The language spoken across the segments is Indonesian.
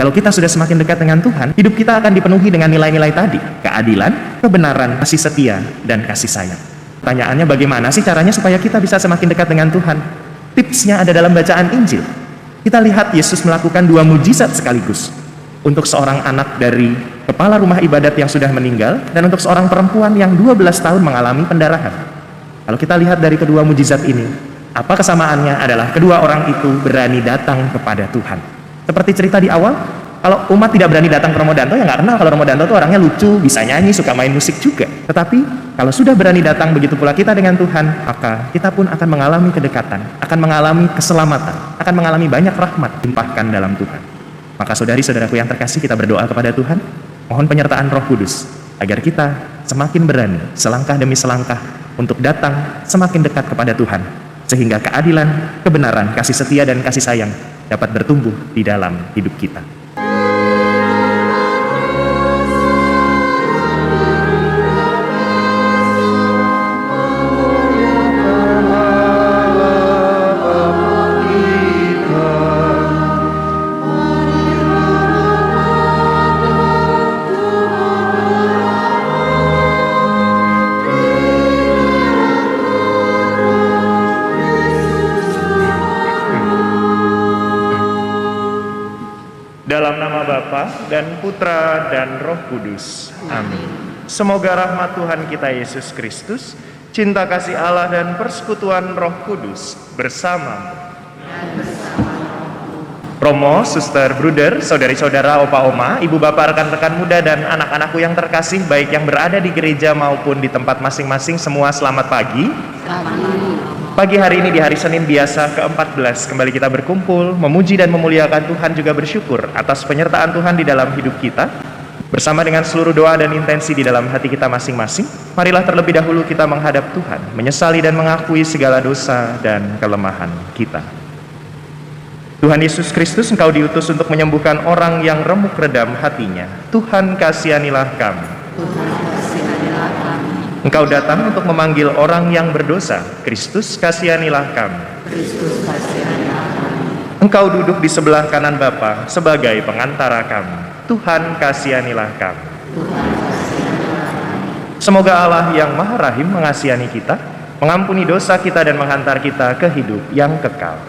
Kalau kita sudah semakin dekat dengan Tuhan, hidup kita akan dipenuhi dengan nilai-nilai tadi: keadilan, kebenaran, kasih setia, dan kasih sayang. Pertanyaannya, bagaimana sih caranya supaya kita bisa semakin dekat dengan Tuhan? Tipsnya ada dalam bacaan Injil. Kita lihat Yesus melakukan 2 mujizat sekaligus. Untuk seorang anak dari kepala rumah ibadat yang sudah meninggal, dan untuk seorang perempuan yang 12 tahun mengalami pendarahan. Kalau kita lihat dari kedua mujizat ini, apa kesamaannya adalah kedua orang itu berani datang kepada Tuhan. Seperti cerita di awal, kalau umat tidak berani datang ke Romo Danto, ya nggak kenal kalau Romo Danto itu orangnya lucu, bisa nyanyi, suka main musik juga. Tetapi kalau sudah berani datang, begitu pula kita dengan Tuhan, maka kita pun akan mengalami kedekatan, akan mengalami keselamatan, akan mengalami banyak rahmat limpahkan dalam Tuhan. Maka saudari-saudaraku yang terkasih, kita berdoa kepada Tuhan, mohon penyertaan Roh Kudus, agar kita semakin berani, selangkah demi selangkah, untuk datang semakin dekat kepada Tuhan, sehingga keadilan, kebenaran, kasih setia, dan kasih sayang dapat bertumbuh di dalam hidup kita. Dalam nama Bapa dan Putra dan Roh Kudus. Amin. Semoga rahmat Tuhan kita Yesus Kristus, cinta kasih Allah dan persekutuan Roh Kudus bersama Romo, suster, bruder, saudari-saudara, opa-oma, ibu bapak, rekan-rekan muda, dan anak-anakku yang terkasih, baik yang berada di gereja maupun di tempat masing-masing, semua selamat pagi. Pagi hari ini di hari Senin biasa ke-14 kembali kita berkumpul, memuji dan memuliakan Tuhan, juga bersyukur atas penyertaan Tuhan di dalam hidup kita. Bersama dengan seluruh doa dan intensi di dalam hati kita masing-masing, marilah terlebih dahulu kita menghadap Tuhan, menyesali dan mengakui segala dosa dan kelemahan kita. Tuhan Yesus Kristus, Engkau diutus untuk menyembuhkan orang yang remuk redam hatinya. Tuhan, kasihanilah kami. Engkau datang untuk memanggil orang yang berdosa. Kristus, kasihanilah kami. Engkau duduk di sebelah kanan Bapa sebagai pengantara kami. Tuhan, kasihanilah kami. Semoga Allah yang Maha Rahim mengasihani kita, mengampuni dosa kita, dan menghantar kita ke hidup yang kekal.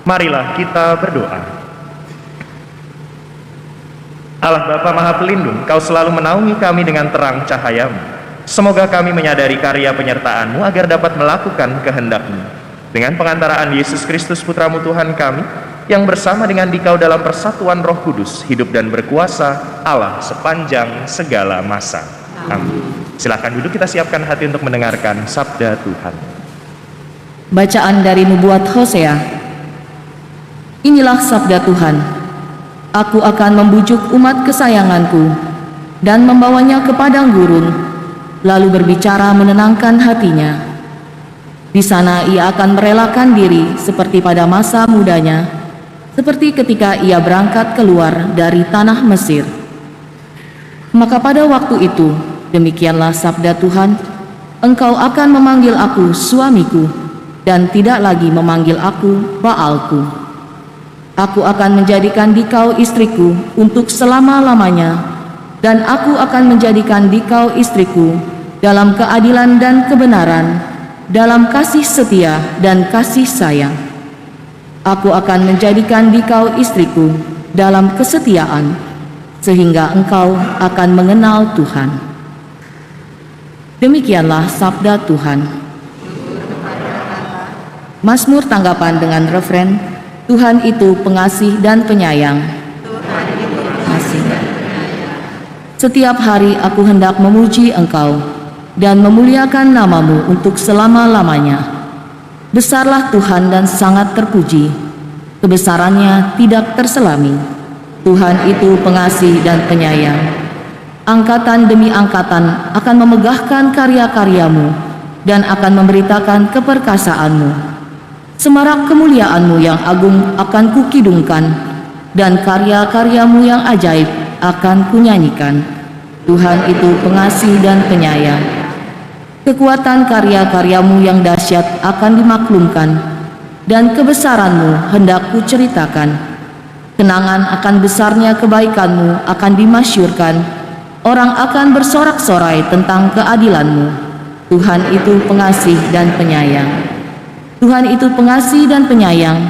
Marilah kita berdoa. Allah Bapa Maha Pelindung, Kau selalu menaungi kami dengan terang cahaya-Mu. Semoga kami menyadari karya penyertaan-Mu agar dapat melakukan kehendak-Mu. Dengan pengantaraan Yesus Kristus Putra-Mu Tuhan kami, yang bersama dengan Dikau dalam persatuan Roh Kudus, hidup dan berkuasa Allah sepanjang segala masa. Amin. Silakan duduk, kita siapkan hati untuk mendengarkan sabda Tuhan. Bacaan dari Nubuat Hosea. Inilah sabda Tuhan. Aku akan membujuk umat kesayanganku dan membawanya ke padang gurun, lalu berbicara menenangkan hatinya. Di sana ia akan merelakan diri seperti pada masa mudanya, seperti ketika ia berangkat keluar dari tanah Mesir. Maka pada waktu itu, demikianlah sabda Tuhan, engkau akan memanggil aku suamiku, dan tidak lagi memanggil aku Baalku. Aku akan menjadikan Dikau istriku untuk selama-lamanya, dan aku akan menjadikan Dikau istriku dalam keadilan dan kebenaran, dalam kasih setia dan kasih sayang. Aku akan menjadikan Dikau istriku dalam kesetiaan, sehingga engkau akan mengenal Tuhan. Demikianlah sabda Tuhan. Mazmur tanggapan dengan refren, Tuhan itu pengasih dan penyayang. Setiap hari aku hendak memuji Engkau dan memuliakan nama-Mu untuk selama-lamanya. Besarlah Tuhan dan sangat terpuji, kebesarannya tidak terselami. Tuhan itu pengasih dan penyayang. Angkatan demi angkatan akan memegahkan karya-karya-Mu dan akan memberitakan keperkasaan-Mu. Semarak kemuliaan-Mu yang agung akan kukidungkan, dan karya-karya-Mu yang ajaib akan kunyanyikan. Tuhan itu pengasih dan penyayang. Kekuatan karya-karya-Mu yang dahsyat akan dimaklumkan, dan kebesaran-Mu hendak kuceritakan. Kenangan akan besarnya kebaikanmu akan dimasyurkan. Orang akan bersorak-sorai tentang keadilanmu. Tuhan itu pengasih dan penyayang. Tuhan itu pengasih dan penyayang,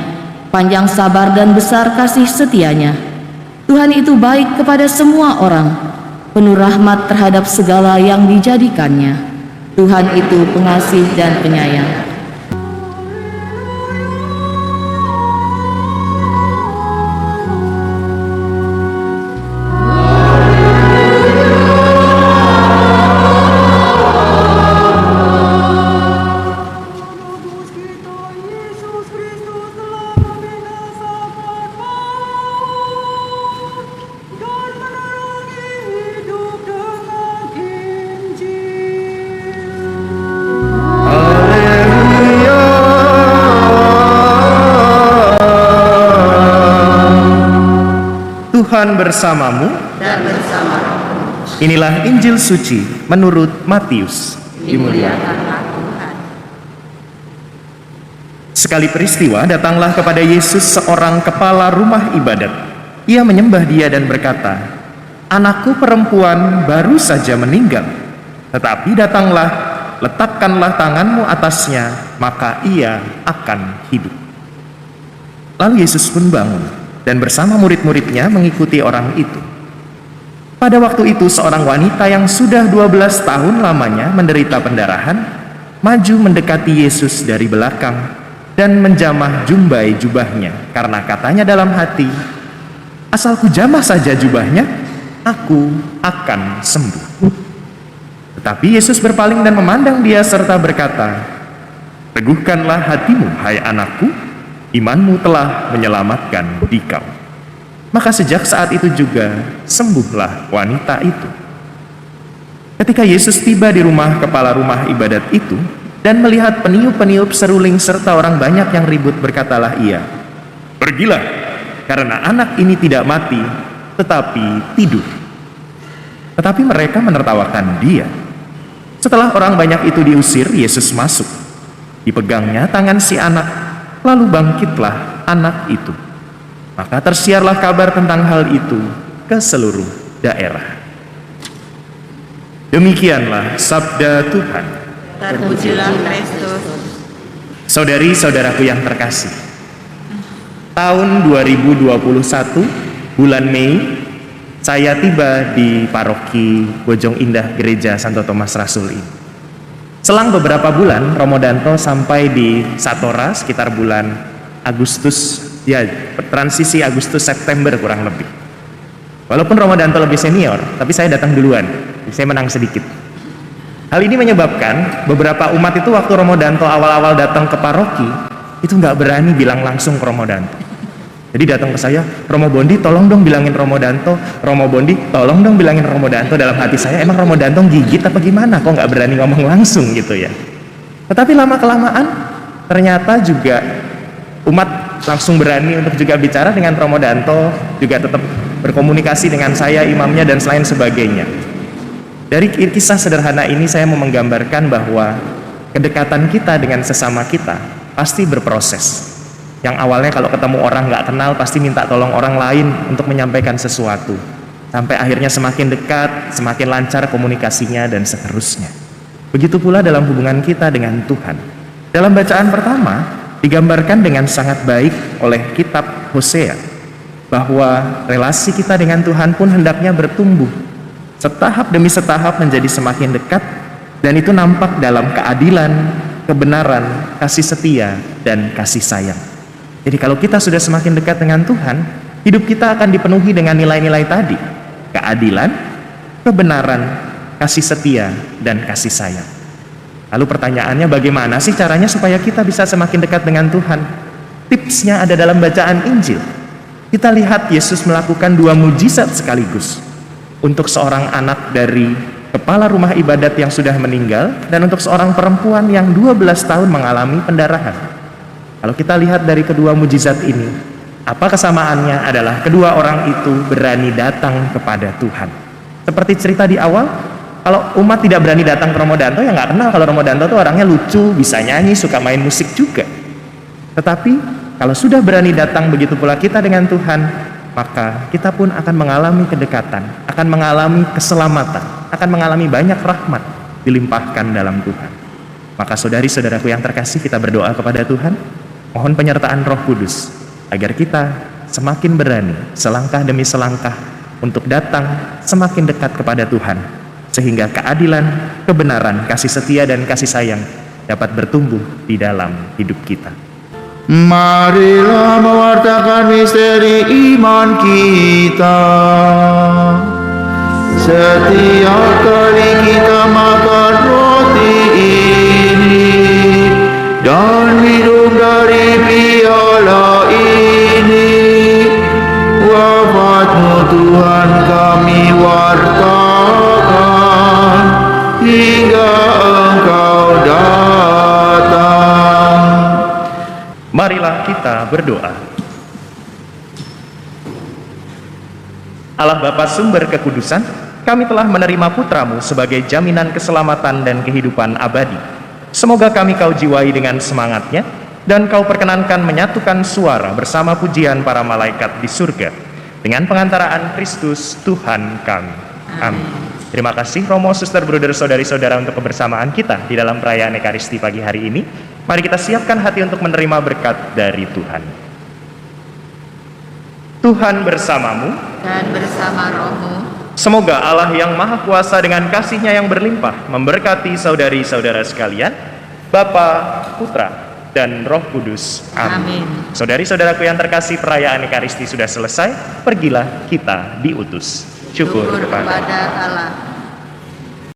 panjang sabar dan besar kasih setianya. Tuhan itu baik kepada semua orang, penuh rahmat terhadap segala yang dijadikannya. Tuhan itu pengasih dan penyayang. Tuhan bersamamu dan bersama Inilah Injil suci menurut Matius. dimuliakanlah Tuhan. Sekali peristiwa datanglah kepada Yesus seorang kepala rumah ibadat. Ia menyembah dia dan berkata, "Anakku perempuan baru saja meninggal. Tetapi datanglah, letakkanlah tanganmu atasnya, maka ia akan hidup." Lalu Yesus pun bangun dan bersama murid-muridnya mengikuti orang itu. Pada waktu itu seorang wanita yang sudah 12 tahun lamanya menderita pendarahan maju mendekati Yesus dari belakang dan menjamah jumbai jubahnya, karena katanya dalam hati, "Asal ku jamah saja jubahnya, aku akan sembuh." Tetapi Yesus berpaling dan memandang dia serta berkata, "Teguhkanlah hatimu, hai anakku, imanmu telah menyelamatkan dikau." Maka sejak saat itu juga sembuhlah wanita itu. Ketika Yesus tiba di rumah kepala rumah ibadat itu dan melihat peniup-peniup seruling serta orang banyak yang ribut, berkatalah ia, "Pergilah, karena anak ini tidak mati, tetapi tidur." Tetapi mereka menertawakan dia. Setelah orang banyak itu diusir, Yesus masuk. Dipegangnya tangan si anak, lalu bangkitlah anak itu. Maka tersiarlah kabar tentang hal itu ke seluruh daerah. Demikianlah sabda Tuhan. Terpujilah Kristus. Saudari-saudaraku yang terkasih, tahun 2021 bulan Mei saya tiba di paroki Bojong Indah Gereja Santo Thomas Rasul ini. Selang beberapa bulan Romo Danto sampai di Satora sekitar bulan Agustus, ya transisi Agustus September kurang lebih. Walaupun Romo Danto lebih senior, tapi saya datang duluan, saya menang sedikit. Hal ini menyebabkan beberapa umat itu waktu Romo Danto awal-awal datang ke paroki itu nggak berani bilang langsung ke Romo Danto. Jadi datang ke saya, "Romo Bondi tolong dong bilangin Romo Danto, Romo Bondi tolong dong bilangin Romo Danto." Dalam hati saya, emang Romo Danto gigit apa gimana? Kok nggak berani ngomong langsung gitu ya. Tetapi lama-kelamaan ternyata juga umat langsung berani untuk juga bicara dengan Romo Danto, juga tetap berkomunikasi dengan saya, imamnya, dan selain sebagainya. Dari kisah sederhana ini saya mau menggambarkan bahwa kedekatan kita dengan sesama kita pasti berproses. Yang awalnya kalau ketemu orang nggak kenal pasti minta tolong orang lain untuk menyampaikan sesuatu. Sampai akhirnya semakin dekat, semakin lancar komunikasinya dan seterusnya. Begitu pula dalam hubungan kita dengan Tuhan. Dalam bacaan pertama digambarkan dengan sangat baik oleh kitab Hosea bahwa relasi kita dengan Tuhan pun hendaknya bertumbuh setahap demi setahap menjadi semakin dekat, dan itu nampak dalam keadilan, kebenaran, kasih setia, dan kasih sayang. Jadi kalau kita sudah semakin dekat dengan Tuhan, hidup kita akan dipenuhi dengan nilai-nilai tadi: keadilan, kebenaran, kasih setia, dan kasih sayang. Lalu pertanyaannya, bagaimana sih caranya supaya kita bisa semakin dekat dengan Tuhan? Tipsnya ada dalam bacaan Injil. Kita lihat Yesus melakukan 2 mujizat sekaligus. Untuk seorang anak dari kepala rumah ibadat yang sudah meninggal, dan untuk seorang perempuan yang 12 tahun mengalami pendarahan. Kalau kita lihat dari kedua mujizat ini, apa kesamaannya adalah kedua orang itu berani datang kepada Tuhan. Seperti cerita di awal, kalau umat tidak berani datang ke Romo Danto, ya nggak kenal kalau Romo Danto tuh orangnya lucu, bisa nyanyi, suka main musik juga. Tetapi kalau sudah berani datang, begitu pula kita dengan Tuhan, maka kita pun akan mengalami kedekatan, akan mengalami keselamatan, akan mengalami banyak rahmat dilimpahkan dalam Tuhan. Maka saudari-saudaraku yang terkasih, kita berdoa kepada Tuhan, mohon penyertaan Roh Kudus, agar kita semakin berani selangkah demi selangkah untuk datang semakin dekat kepada Tuhan, sehingga keadilan, kebenaran, kasih setia, dan kasih sayang dapat bertumbuh di dalam hidup kita. Marilah mewartakan misteri iman kita. Setiap kali kita makan roti ini dan minum dari piala ini, wafat-Mu Tuhan kami wartakan hingga Engkau datang. Marilah kita berdoa. Allah Bapa sumber kekudusan, kami telah menerima Putra-Mu sebagai jaminan keselamatan dan kehidupan abadi. Semoga kami Kau jiwai dengan semangatnya, dan Kau perkenankan menyatukan suara bersama pujian para malaikat di surga, dengan pengantaraan Kristus Tuhan kami. Amin. Terima kasih Romo, Suster, Bruder, Saudari-saudara untuk kebersamaan kita di dalam perayaan Ekaristi pagi hari ini. Mari kita siapkan hati untuk menerima berkat dari Tuhan. Tuhan bersamamu, Dan bersama rohmu, semoga Allah yang Maha Kuasa dengan kasih-Nya yang berlimpah memberkati saudari-saudara sekalian, Bapa, Putra, dan Roh Kudus. Amin. Amin. Saudari-saudaraku yang terkasih, perayaan Ekaristi sudah selesai. Pergilah kita diutus. Syukur kepada kepada Allah.